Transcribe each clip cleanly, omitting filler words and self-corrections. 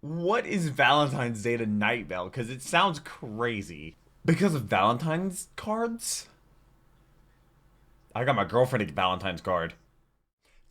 What is Valentine's Day to Night Vale? Because it sounds crazy. Because of Valentine's cards? I got my girlfriend a Valentine's card.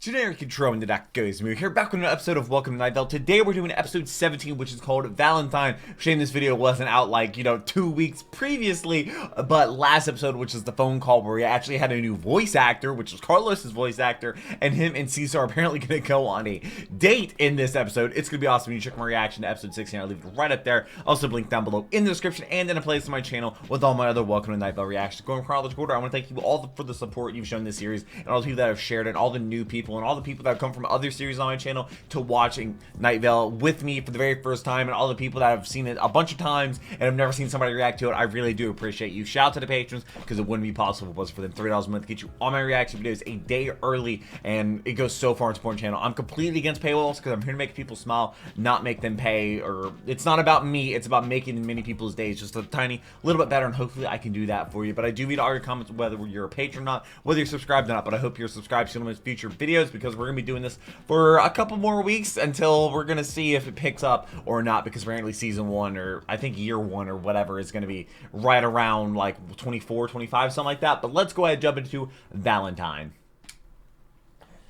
Generic control and the deck goes. We're here back with an episode of Welcome to Night Vale. Today we're doing episode 17, which is called Valentine. Shame this video wasn't out like, 2 weeks previously, but last episode, which is the phone call where we actually had a new voice actor, which was Carlos's voice actor, and him and Cesar are apparently going to go on a date in this episode. It's going to be awesome. You check my reaction to episode 16. I'll leave it right up there. Also, link down below in the description and in a place on my channel with all my other Welcome to Night Vale reactions. Going chronological order, I want to thank you all for the support you've shown this series and all the people that have shared it, all the new people, and all the people that have come from other series on my channel to watching Night Vale with me for the very first time, and all the people that have seen it a bunch of times and have never seen somebody react to it. I really do appreciate you. Shout out to the patrons, because it wouldn't be possible if it wasn't for them. $3 a month to get you all my reaction videos a day early, and it goes so far in supporting the channel. I'm completely against paywalls because I'm here to make people smile, not make them pay. Or it's not about me, it's about making many people's days just a tiny little bit better, and hopefully I can do that for you. But I do read all your comments, whether you're a patron or not, whether you're subscribed or not. But I hope you're subscribed to some of my future videos, because we're gonna be doing this for a couple more weeks until we're gonna see if it picks up or not, because apparently season 1, or I think year 1 or whatever, is gonna be right around like 24, 25, something like that. But let's go ahead and jump into Valentine.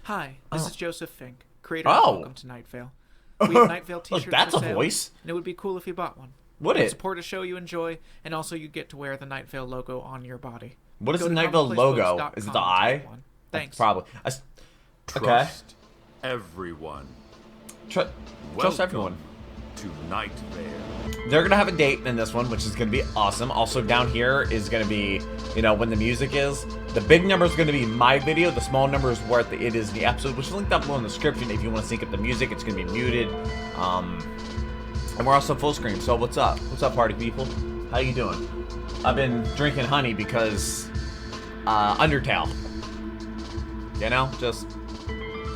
Hi, this is Joseph Fink, creator of Welcome to Night Vale. We have Night Vale t-shirts Look, that's for a sale, voice. and it would be cool if you bought one. Would You'd it? support a show you enjoy, and also you get to wear the Night Vale logo on your body. What is Go the to Night Vale logo? commonplacebooks.com Is it the to eye? get one. Thanks. Probably. Okay. Trust everyone. Trust Welcome everyone. to Night Vale. They're gonna have a date in this one, which is gonna be awesome. Also down here is gonna be, when the music is. The big number is gonna be my video. The small number is where it is in the episode, which is linked down below in the description. If you want to sync up the music, it's gonna be muted. And we're also full screen. So what's up? What's up, party people? How you doing? I've been drinking honey because Undertale. Just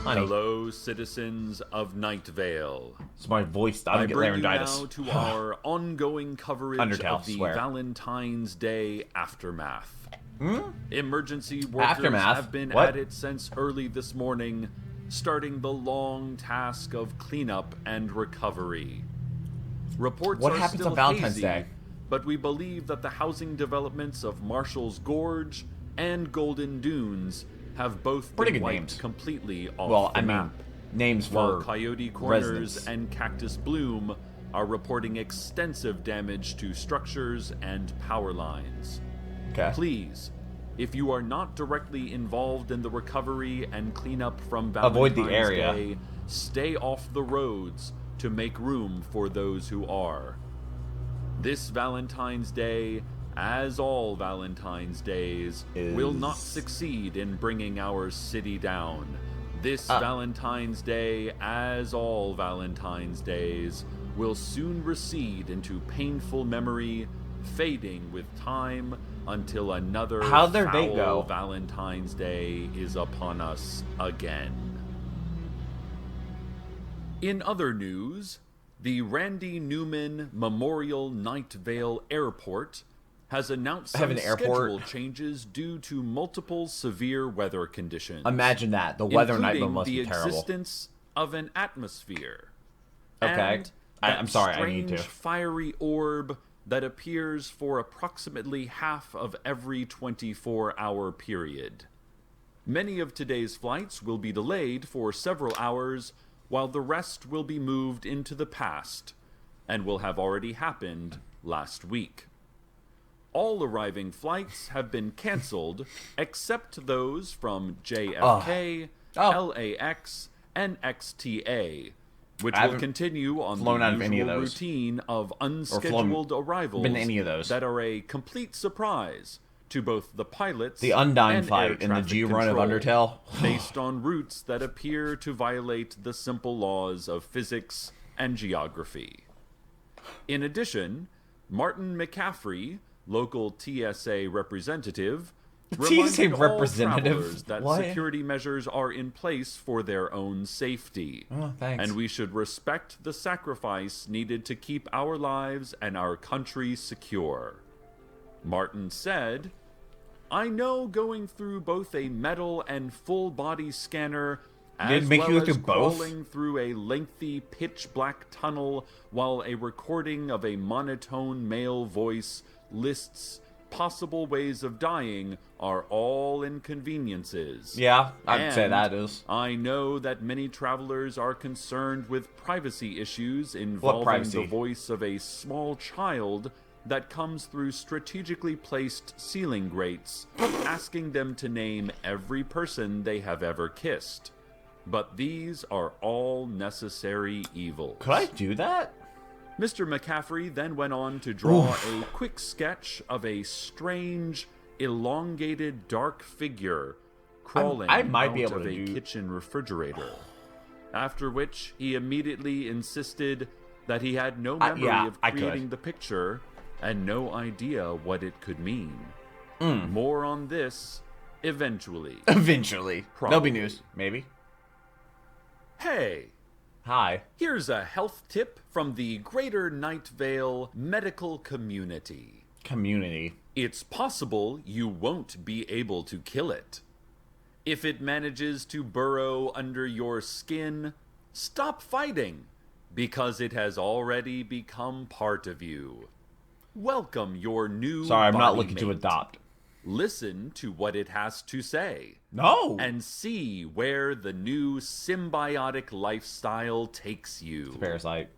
honey. Hello, citizens of Night Vale. It's my voice. I don't get bring you laryngitis. now to our ongoing coverage Undertale, of the swear. Valentine's Day aftermath. Hmm? Emergency workers Aftermath? have been What? at it since early this morning, starting the long task of cleanup and recovery. Reports What are happens still on Valentine's hazy, Day? but we believe that the housing developments of Marshall's Gorge and Golden Dunes have both Pretty been good wiped names. completely off Well, the I mean, map. names While for Coyote Corners residents. and Cactus Bloom are reporting extensive damage to structures and power lines. Okay. Please, if you are not directly involved in the recovery and cleanup from Avoid Valentine's the area. Day, stay off the roads to make room for those who are. This Valentine's Day, as all Valentine's Days, will not succeed in bringing our city down. This Valentine's Day, as all Valentine's Days, will soon recede into painful memory, fading with time until another How'd their date foul go? Valentine's Day is upon us again. In other news, the Randy Newman Memorial Night Vale Airport has announced Have some an airport? schedule changes due to multiple severe weather conditions. Imagine that. The weather night including must the be terrible. existence of an atmosphere. Okay. And I'm sorry, I strange need to. fiery orb that appears for approximately half of every 24-hour period. Many of today's flights will be delayed for several hours, while the rest will be moved into the past, and will have already happened last week. All arriving flights have been cancelled, except those from JFK, LAX, and XTA, which will haven't continue on flown out the of any of usual those. routine of flown- unscheduled arrivals been to any of those. that are a complete surprise to both the pilots The Undyne and fight air in the traffic G run of control, Undertale. based on routes that appear to violate the simple laws of physics and geography. In addition, Martin McCaffrey, local TSA representative, TSA reminded all representative? travelers that What? security measures are in place for their own safety. Oh, thanks. And we should respect the sacrifice needed to keep our lives and our country secure. Martin said, "I know going through both a metal and full body scanner Did it make as you well look as at both? crawling through a lengthy pitch-black tunnel while a recording of a monotone male voice lists possible ways of dying are all inconveniences. Yeah, I'd say And that is. I know that many travelers are concerned with privacy issues involving privacy? the voice of a small child that comes through strategically placed ceiling grates, asking them to name every person they have ever kissed. But these are all necessary evils. Could I do that? Mr. McCaffrey then went on to draw a quick sketch of a strange, elongated, dark figure crawling I might out be able of to a do... kitchen refrigerator. After which, he immediately insisted that he had no memory of creating the picture and no idea what it could mean. More on this eventually. Eventually. Probably. There'll be news. Maybe. Hey! Hi. Here's a health tip from the Greater Night Vale medical community. Community. It's possible you won't be able to kill it. If it manages to burrow under your skin, stop fighting, because it has already become part of you. Welcome your new Sorry, I'm not body looking to mate. adopt. Listen to what it has to say. No! And see where the new symbiotic lifestyle takes you. Parasite.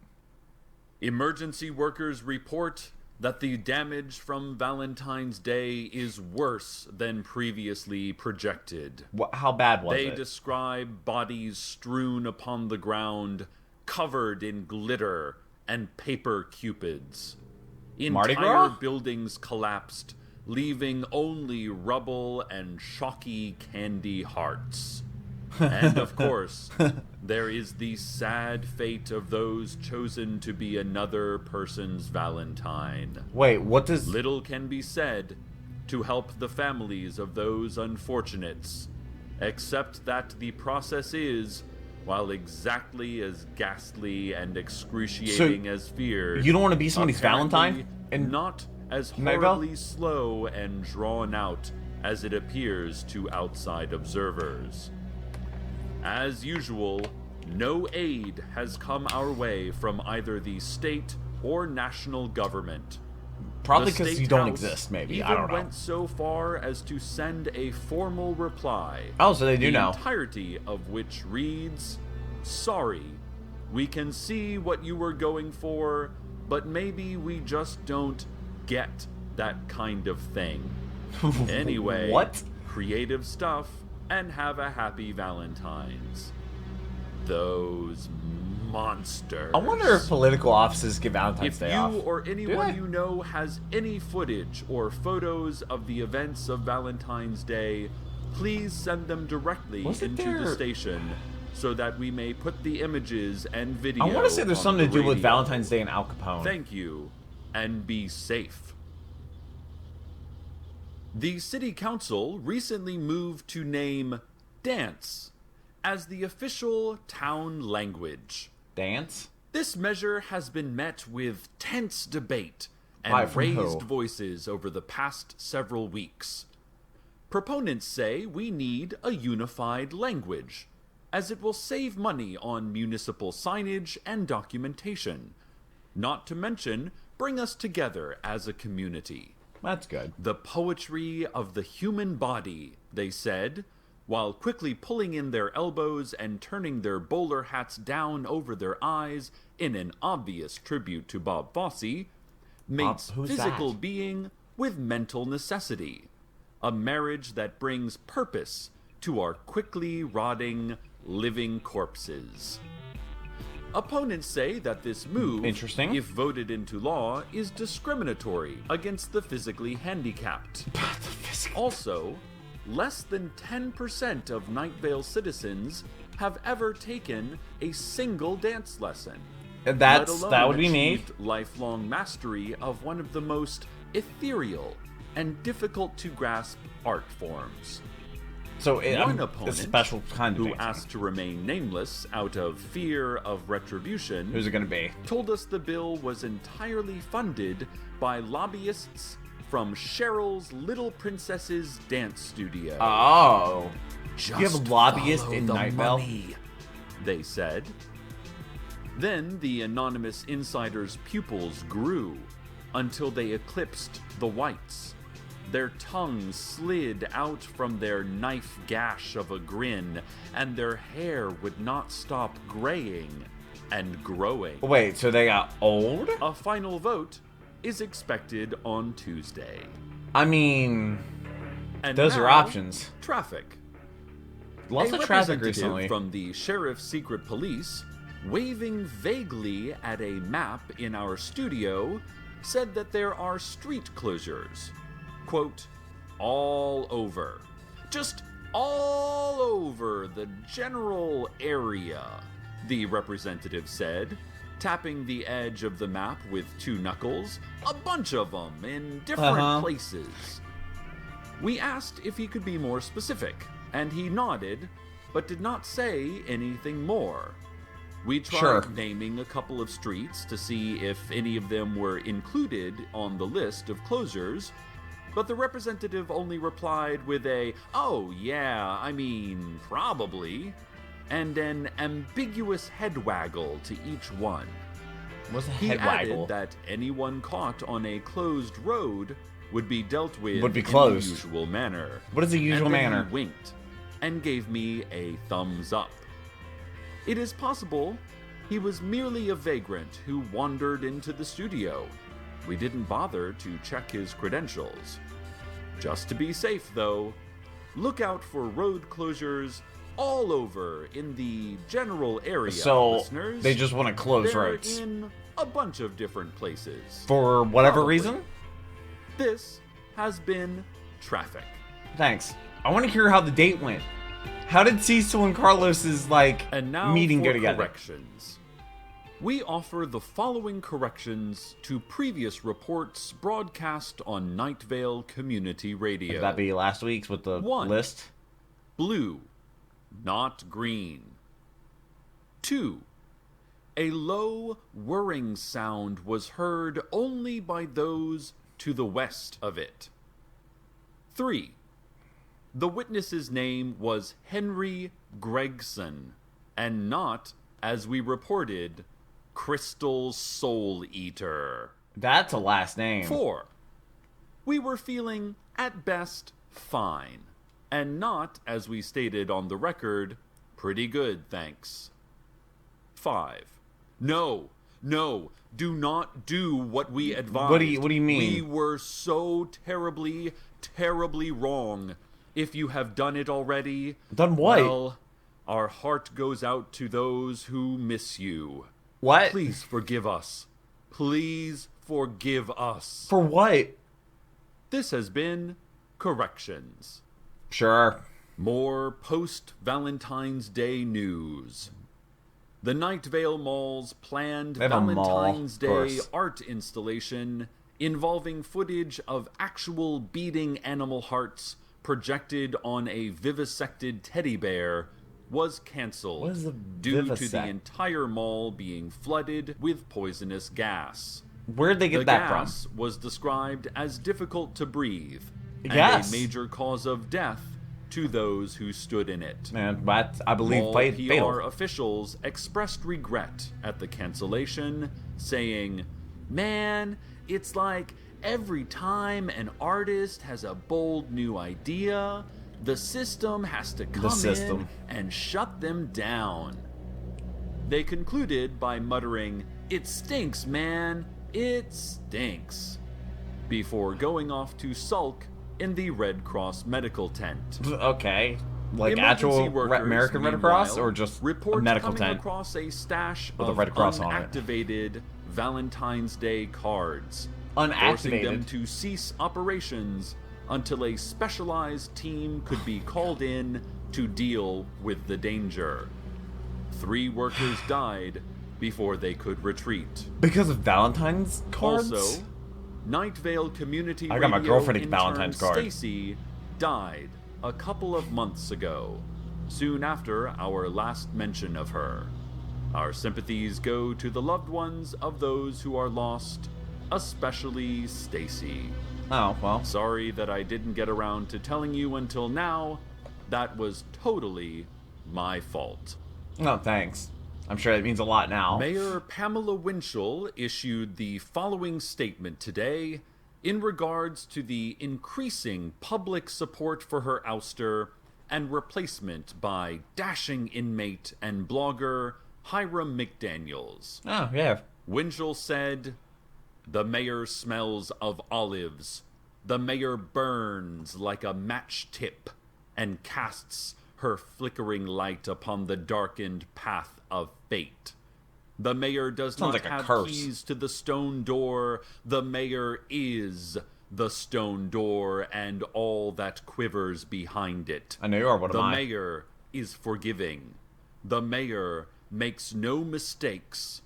Emergency workers report that the damage from Valentine's Day is worse than previously projected. How bad was They it? describe bodies strewn upon the ground, covered in glitter and paper cupids. Mardi Entire Gras? buildings collapsed, leaving only rubble and chalky candy hearts. And of course, there is the sad fate of those chosen to be another person's Valentine. Wait, what does... Little can be said to help the families of those unfortunates, except that the process is, while exactly as ghastly and excruciating as feared, you don't want to be somebody's Valentine? And not as Night Vale? horribly slow and drawn out as it appears to outside observers. As usual, no aid has come our way from either the state or national government. Probably The because State you don't House exist, maybe. even I don't know. went so far as to send a formal reply. Oh, so they do know. The entirety of which reads, "Sorry, we can see what you were going for, but maybe we just don't get that kind of thing. Anyway, What? creative stuff, and have a happy Valentine's." Those monsters. I wonder if political offices give Valentine's If Day you off. or anyone they? you know has any footage or photos of the events of Valentine's Day, please send them directly Wasn't into the there- station so that we may put the images and video I want to say there's on something to the do with radio. Valentine's Day and Al Capone. Thank you, and be safe. The City Council recently moved to name dance as the official town language. Dance? This measure has been met with tense debate Why, and from raised who? voices over the past several weeks. Proponents say we need a unified language, as it will save money on municipal signage and documentation, not to mention bring us together as a community. That's good. The poetry of the human body, they said, while quickly pulling in their elbows and turning their bowler hats down over their eyes in an obvious tribute to Bob Fosse, mates who's physical that? being with mental necessity, a marriage that brings purpose to our quickly rotting, living corpses. Opponents say that this move, Interesting. if voted into law, is discriminatory against the physically handicapped. Also, less than 10% of Night Vale citizens have ever taken a single dance lesson. let alone That would be me. achieved lifelong mastery of one of the most ethereal and difficult to grasp art forms. So One a opponent, special kind of who dancing. asked to remain nameless out of fear of retribution, Who's it gonna be? told us the bill was entirely funded by lobbyists from Cheryl's Little Princesses dance studio. Oh. Just you have a lobbyist follow in the Night Vale? money, they said. Then the anonymous insider's pupils grew until they eclipsed the whites. Their tongues slid out from their knife gash of a grin, and their hair would not stop graying and growing. Wait, so they got old? A final vote is expected on Tuesday. I mean, And those now, are options. Traffic. Lots A of traffic representative recently. from the Sheriff's Secret Police, waving vaguely at a map in our studio, said that there are street closures. Quote, all over. Just all over the general area, the representative said, tapping the edge of the map with two knuckles, a bunch of them in different places. We asked if he could be more specific, and he nodded, but did not say anything more. We tried naming a couple of streets to see if any of them were included on the list of closures, but the representative only replied with a, oh yeah, I mean, probably, and an ambiguous head waggle to each one. What's a He head added waggle? that anyone caught on a closed road would be dealt with Would be in closed. the usual manner. What is the usual And then manner? He winked and gave me a thumbs up. It is possible he was merely a vagrant who wandered into the studio. We didn't bother to check his credentials. Just to be safe, though, look out for road closures all over in the general area, So, listeners. they just want to close They're roads. in a bunch of different places. For whatever Probably. reason? This has been Traffic. Thanks. I want to hear how the date went. How did Cecil and Carlos's, And now meeting for go together? corrections. We offer the following corrections to previous reports broadcast on Night Vale Community Radio. Would that be last week's with the 1. list? Blue, not green. 2. A low whirring sound was heard only by those to the west of it. 3. The witness's name was Henry Gregson, and not, as we reported, Crystal Soul Eater. That's a last name. 4. We were feeling, at best, fine, and not, as we stated on the record, pretty good, thanks. 5. No, do not do what we advised. What do you mean? We were so terribly, terribly wrong. If you have done it already, Done what? well, our heart goes out to those who miss you. What? Please forgive us. Please forgive us. For what? This has been Corrections. Sure. More post-Valentine's Day news. The Night Vale Mall's planned They have a mall, Valentine's of Day course. art installation involving footage of actual beating animal hearts projected on a vivisected teddy bear was canceled What is a due to the vivisect? entire mall being flooded with poisonous gas. Where'd they get The that gas was described as difficult to breathe and Gas? a major cause of death to those who stood in it. from? Man, but I believe Mall played PR fatal. officials expressed regret at the cancellation, saying, "Man, it's like every time an artist has a bold new idea, the system has to come system. in and shut them down." They concluded by muttering, "It stinks, man. It stinks," before going off to sulk in the Red Cross medical tent. Okay. Like Emergency actual workers, American Red Cross meanwhile, or just a reports medical coming tent? across a stash With a of Red Cross on it. unactivated Valentine's Day cards, forcing them Unactivated. to cease operations until a specialized team could be called in to deal with the danger. 3 workers died before they could retreat. Because of Valentine's cards? Also, Night Vale Community I got my Radio girlfriend a intern Valentine's card. Stacy died a couple of months ago, soon after our last mention of her. Our sympathies go to the loved ones of those who are lost, especially Stacy. Oh, well. Sorry that I didn't get around to telling you until now, That was totally my fault. No, thanks. I'm sure that means a lot now. Mayor Pamela Winchell issued the following statement today in regards to the increasing public support for her ouster and replacement by dashing inmate and blogger Hiram McDaniels. Oh, yeah. Winchell said, "The mayor smells of olives. The mayor burns like a match tip and casts her flickering light upon the darkened path of fate. The mayor does not have keys to the stone door. The mayor is the stone door and all that quivers behind it. I know you are, what am I? The mayor is forgiving. The mayor makes no mistakes.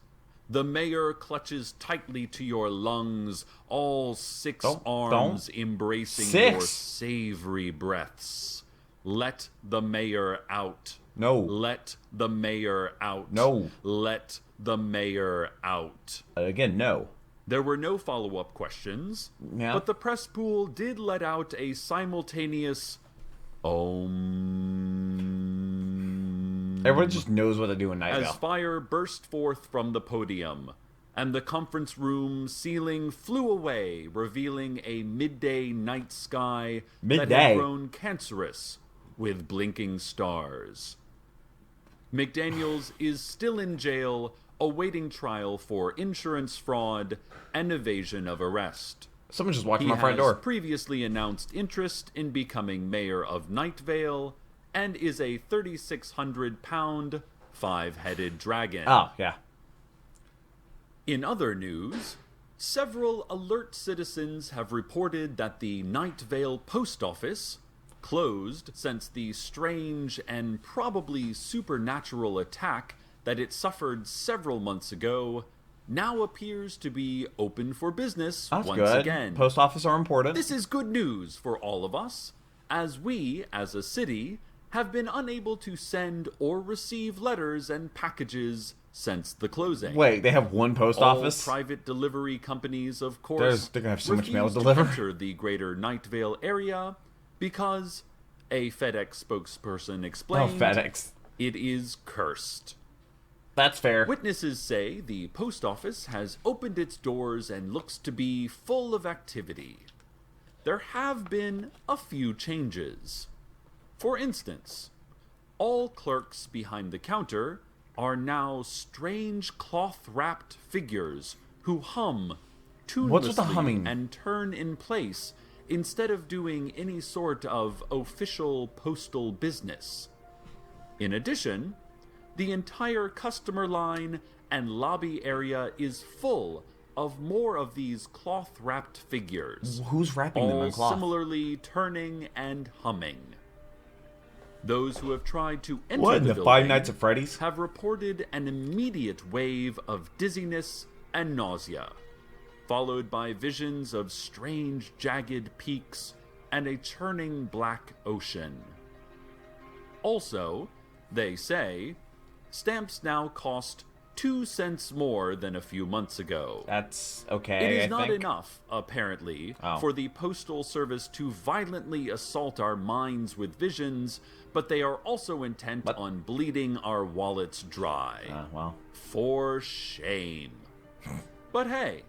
The mayor clutches tightly to your lungs, all six arms embracing your savory breaths. Let the mayor out. No. Let the mayor out. No. Let the mayor out." Again, no. There were no follow-up questions, but the press pool did let out a simultaneous Everyone just knows what to do in Night Vale. As fire burst forth from the podium, and the conference room ceiling flew away, revealing a midday night sky that had grown cancerous with blinking stars. McDaniels is still in jail, awaiting trial for insurance fraud and evasion of arrest. Someone just walked in my front door. He has previously announced interest in becoming mayor of Night Vale and is a 3,600-pound, five-headed dragon. Oh, yeah. In other news, several alert citizens have reported that the Night Vale post office, closed since the strange and probably supernatural attack that it suffered several months ago, now appears to be open for business once again. Post office are important. This is good news for all of us, as we, as a city, have been unable to send or receive letters and packages since the closing. Wait, they have one post office? All private delivery companies, of course, they're gonna have so much mail to deliver. enter the greater Night Vale area because a FedEx spokesperson explained, it is cursed. That's fair. Witnesses say the post office has opened its doors and looks to be full of activity. There have been a few changes. For instance, all clerks behind the counter are now strange cloth-wrapped figures who hum tunelessly and turn in place instead of doing any sort of official postal business. In addition, the entire customer line and lobby area is full of more of these cloth-wrapped figures. Who's wrapping them in cloth? All similarly turning and humming. Those who have tried to enter the building Five Nights at Freddy's have reported an immediate wave of dizziness and nausea, followed by visions of strange jagged peaks and a churning black ocean. Also, they say, stamps now cost 2 cents more than a few months ago. That's okay, It is not enough, apparently, for the Postal Service to violently assault our minds with visions, but they are also intent on bleeding our wallets dry. Well. For shame. But hey,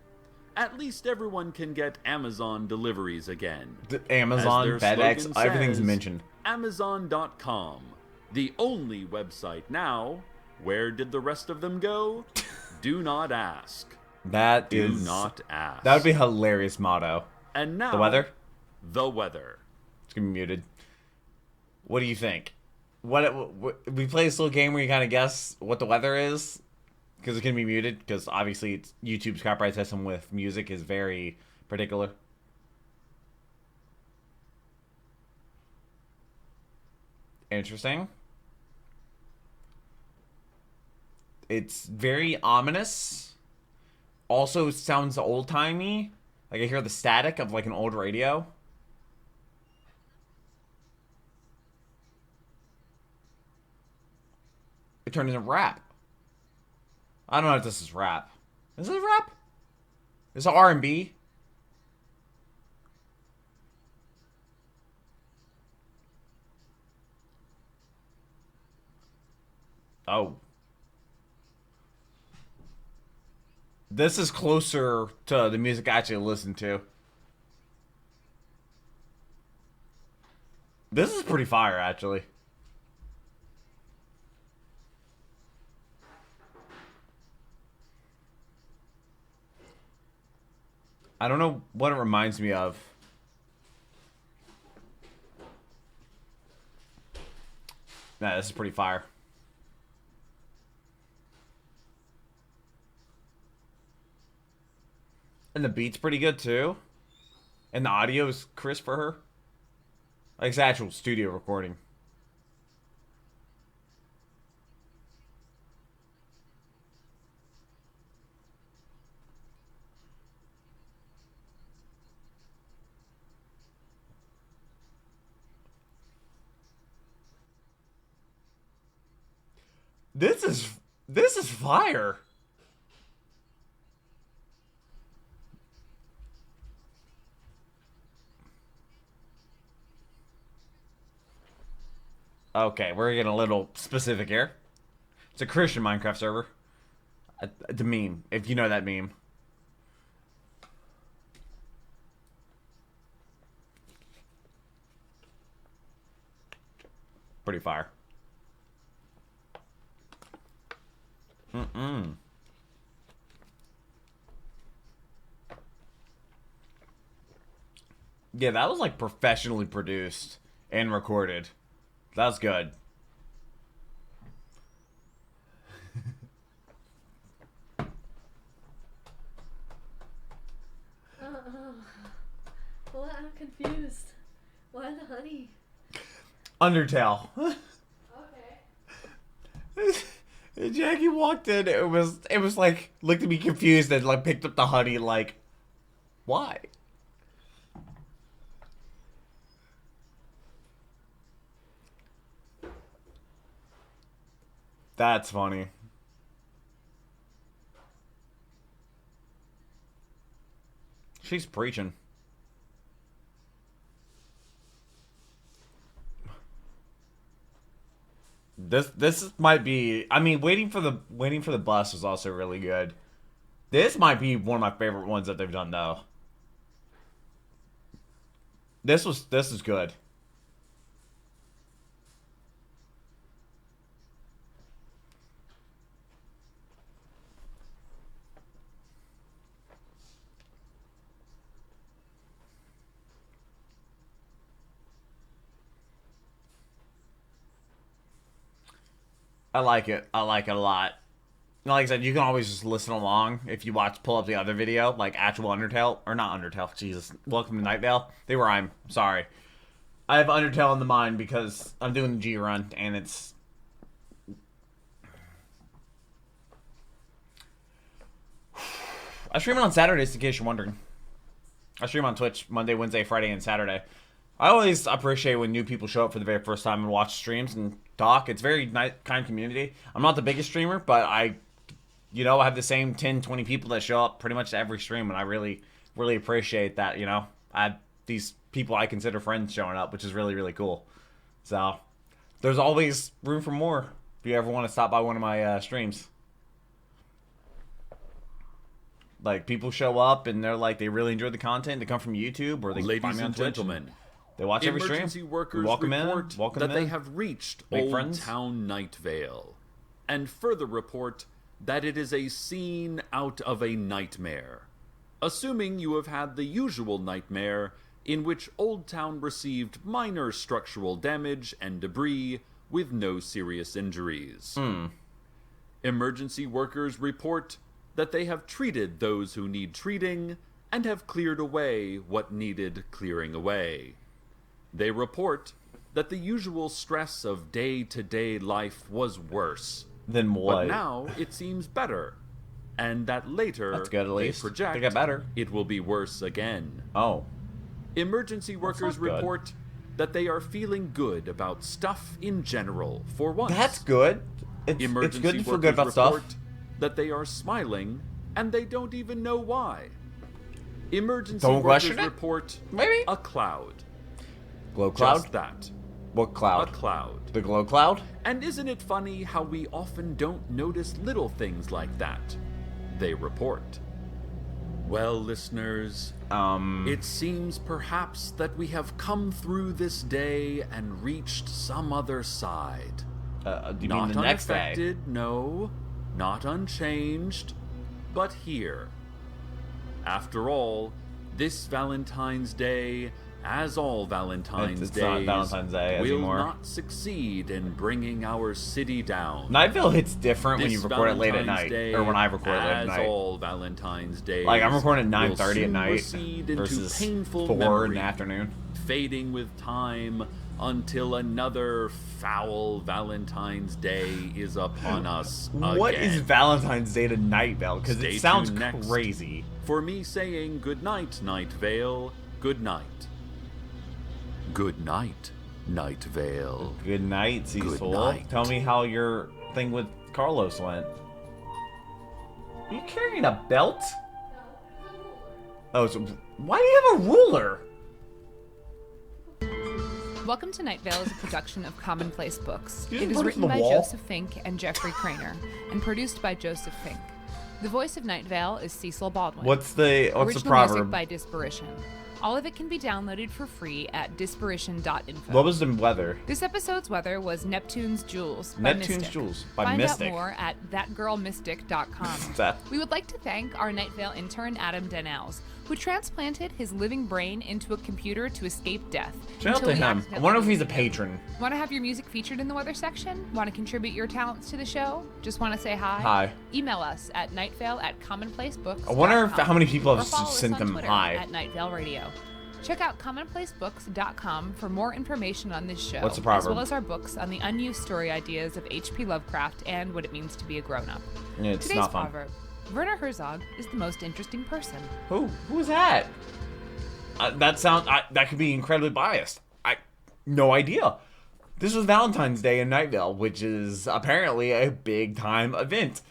at least everyone can get Amazon deliveries again. Amazon, FedEx, everything's mentioned. Amazon.com, the only website now. Where did the rest of them go? Do not ask. Do not ask. That would be a hilarious motto. And now, the weather? The weather. It's gonna be muted. What do you think? What we play this little game where you kind of guess what the weather is? Because it's gonna be muted. Because obviously, YouTube's copyright system with music is very particular. Interesting. It's very ominous. Also sounds old-timey. Like I hear the static of like an old radio. It turned into rap. I don't know if this is rap. Is it rap? Is it R&B? Oh. This is closer to the music I actually listen to. This is pretty fire, actually. I don't know what it reminds me of. Nah, this is pretty fire. And the beat's pretty good too. And the audio is crisp for her. Like it's actual studio recording. This is fire. Okay, we're getting a little specific here. It's a Christian Minecraft server. The meme, if you know that meme. Pretty fire. Yeah, that was like professionally produced and recorded. That's good. Well, I'm confused. Why the honey? Undertale. Okay. Jackie walked in. It was like looked at me confused and like picked up the honey. Like, why? That's funny. She's preaching. This might be. I mean, waiting for the bus was also really good. This might be one of my favorite ones that they've done though. This is good. I like it. I like it a lot. Like I said, you can always just listen along if you pull up the other video, like actual Undertale, or not Undertale, Jesus. Welcome to Night Vale. They rhyme. Sorry. I have Undertale in the mind because I'm doing the G run, and it's... I stream it on Saturdays, in case you're wondering. I stream on Twitch Monday, Wednesday, Friday, and Saturday. I always appreciate when new people show up for the very first time and watch streams and talk. It's a very nice, kind community. I'm not the biggest streamer, but I have the same 10, 20 people that show up pretty much every stream, and I really, really appreciate that, I have these people I consider friends showing up, which is really, really cool. So, there's always room for more if you ever want to stop by one of my streams. Like, people show up and they're like, they really enjoy the content. They come from YouTube or they find me on Twitch. Gentlemen, they watch every stream. Emergency workers welcome report in. that they have reached Make Old friends. Town Night Vale, and further report that it is a scene out of a nightmare. Assuming you have had the usual nightmare in which Old Town received minor structural damage and debris with no serious injuries. Emergency workers report that they have treated those who need treating and have cleared away what needed clearing away. They report that the usual stress of day-to-day life was worse. Then what? But now it seems better. And that later, That's good, at least. they project They get better. it will be worse again. Oh. Emergency workers not good. report that they are feeling good about stuff in general for once. That's good. It's Emergency good to feel workers good about stuff. report that they are smiling and they don't even know why. Emergency Don't workers question it? report Maybe. a cloud. Glow cloud? Just that. What A cloud? cloud. The glow cloud? And isn't it funny how we often don't notice little things like that? They report. Well, listeners, it seems perhaps that we have come through this day and reached some other side. Do you Not mean the next day? unaffected, no, not unchanged, but here. After all, this Valentine's Day, as all Valentine's It's Days, not Valentine's Day will anymore. not succeed in bringing our city down. Nightville hits different when This you record it late at Valentine's night, Day, or when I record it late at as night. all Valentine's Days, Like I'm recording at will 9:30 at soon night recede into versus painful 4 in memory, the afternoon. fading with time until another foul Valentine's Day is upon us again. What is Valentine's Day to Night Vale? Because Stay it sounds tuned next crazy. for me saying good night, Night Vale. Good night. Good night, Night Vale. Good night, Cecil. night. Tell me how your thing with Carlos went. Are you carrying a belt? Oh, so why do you have a ruler? Welcome to Night Vale is a production of Commonplace Books. You It just is put it written on the by wall? Joseph Fink and Jeffrey Craner, and produced by Joseph Fink. The voice of Night Vale is Cecil Baldwin. What's the Original proverb? music by Disparition. All of it can be downloaded for free at disparition.info. What was the weather? This episode's weather was Neptune's Jewels by Neptune's Mystic. Jewels by Find Mystic. out more at thatgirlmystic.com. That- We would like to thank our Night Vale intern Adam Dennels, who transplanted his living brain into a computer to escape death. Shout out until to he him. I accidentally wonder if he's a deleted it. patron. Want to have your music featured in the weather section? Want to contribute your talents to the show? Just want to say hi? Hi. Email us at nightvale@commonplacebooks.com. I wonder how many people have or follow us sent on them Twitter hi. at Night Vale Radio. Check out commonplacebooks.com for more information on this show. What's the As proverb? well as our books on the unused story ideas of H.P. Lovecraft and what it means to be a grown-up. Yeah, it's Today's not fun. proverb: Werner Herzog is the most interesting person. Who is that? That could be incredibly biased. No idea. This was Valentine's Day in Night Vale, which is apparently a big time event.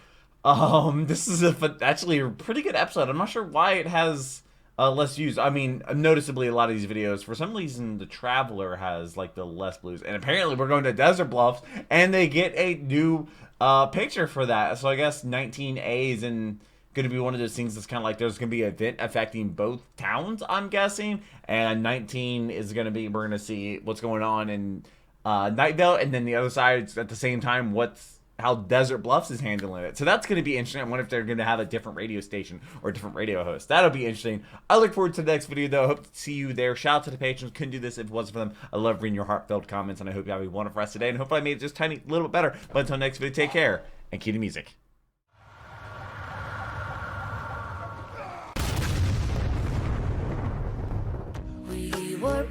This is actually a pretty good episode. I'm not sure why it has less views. I mean, noticeably a lot of these videos, for some reason, the Traveler has like the less views, and apparently we're going to Desert Bluffs, and they get a new picture for that. So I guess 19A is going to be one of those things that's kind of like there's going to be an event affecting both towns, I'm guessing, and 19 is going to be, we're going to see what's going on in Night Vale, and then the other side at the same time how Desert Bluffs is handling it. So that's going to be interesting. I wonder if they're going to have a different radio station or a different radio host. That'll be interesting. I look forward to the next video, though. Hope to see you there. Shout out to the patrons. Couldn't do this if it wasn't for them. I love reading your heartfelt comments, and I hope you have a wonderful rest of the day, and hopefully I made it just a tiny little bit better. But until next video, take care, and cue the music. We were